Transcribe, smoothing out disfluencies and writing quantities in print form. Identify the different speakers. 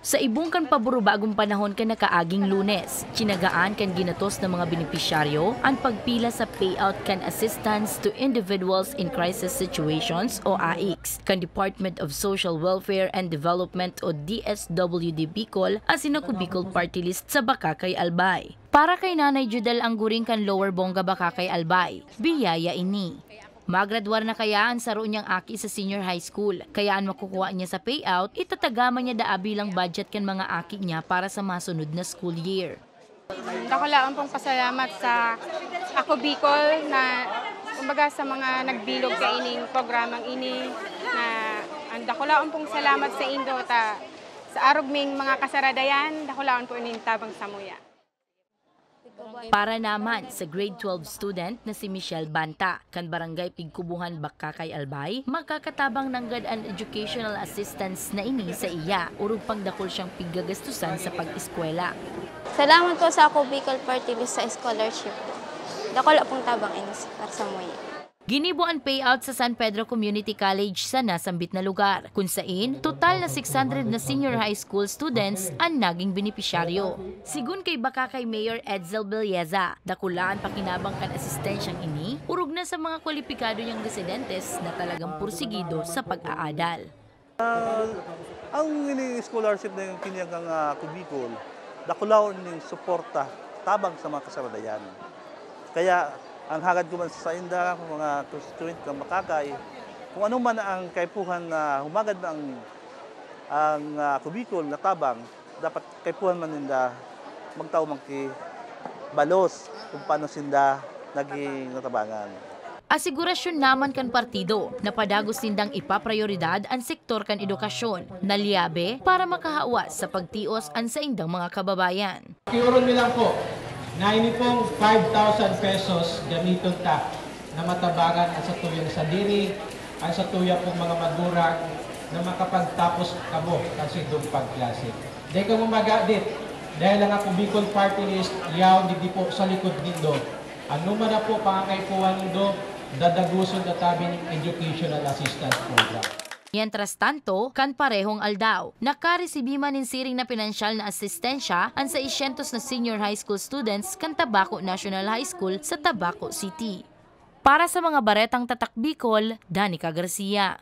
Speaker 1: Sa ibong kan paburo bagong panahon kan nakaaging Lunes, tsinagaan kan ginatos ng mga benepisyaryo ang pagpila sa payout kan assistance to individuals in crisis situations o AICS kan Department of Social Welfare and Development o DSWD Bicol ang Sinaku Bicol Party List sa Bakakay Albay. Para kay Nanay Judel ang guring kan Lower Bonga Bakakay Albay, biyaya ini. Magradwar na kaya ang saro niyang aki sa senior high school. Kayaan makukuha niya sa payout, itatagama niya daa bilang budget kan mga aki niya para sa masunod na school year.
Speaker 2: Dakulaan pong pasalamat sa Ako Bicol na kumbaga sa mga nagbilog ka ining programang ini na ang dakulaan pong salamat sa Indo ta sa arugming mga kasaradayan, dakulaan po ining tabang samuya.
Speaker 1: Para naman sa grade 12 student na si Michelle Banta, kan Barangay Pigkubuhan, Bakakay Albay, magkakatabang nanggad ang educational assistance na ini sa iya, urug pagdakol siyang piggagastusan sa pag-eskwela.
Speaker 3: Salamat po sa Ako Bicol Party List sa scholarship. Dakol pong tabang ini para sa muya.
Speaker 1: Ginibo ang payout sa San Pedro Community College sa nasambit na lugar, kung saan total na 600 na senior high school students ang naging benepisyaryo. Sigun kay Bakakay Mayor Edsel Belleza, dakulaan pakinabang kan asistensyang ini, urog na sa mga kwalipikado niyang residentes na talagang pursigido sa pag-aadal.
Speaker 4: Ang scholarship na yung kinyagang Ako Bicol, dakulaon ng suporta tabang sa mga kasaradayan. Kaya ang hagad ko man sa inda, mga constituent ng Bakakay, kung ano man ang kaipuhan na humagad na ang Ako Bicol na tabang, dapat kaipuhan man ninda magtao balos kung paano sinda naging natabangan.
Speaker 1: Asigurasyon naman kan partido na padagos nindang ipaprioridad ang sektor kan edukasyon na liabe para makahawas sa pagtios ang sa indang mga kababayan.
Speaker 5: Kiuron nilang po na ini pong 5,000 pesos gamiton ta na matabangan ang sa tuyang sa diri, ang sa tuya pong mga magurang na makapagtapos kamo kasi doon pagklase. Dahil ka magadit, dahil ang Ako Bicol Party List, yaw di po sa likod nindo. Ano man na po pangakaipuan nindo, dadaguson na tabi ng Educational Assistance Program.
Speaker 1: Mientras tanto, kan parehong aldaw, nakaresibi man siring na pinansyal na asistensya ang 600 na senior high school students kan Tabaco National High School sa Tabaco City. Para sa mga baretang tatak Bicol, Danica Garcia.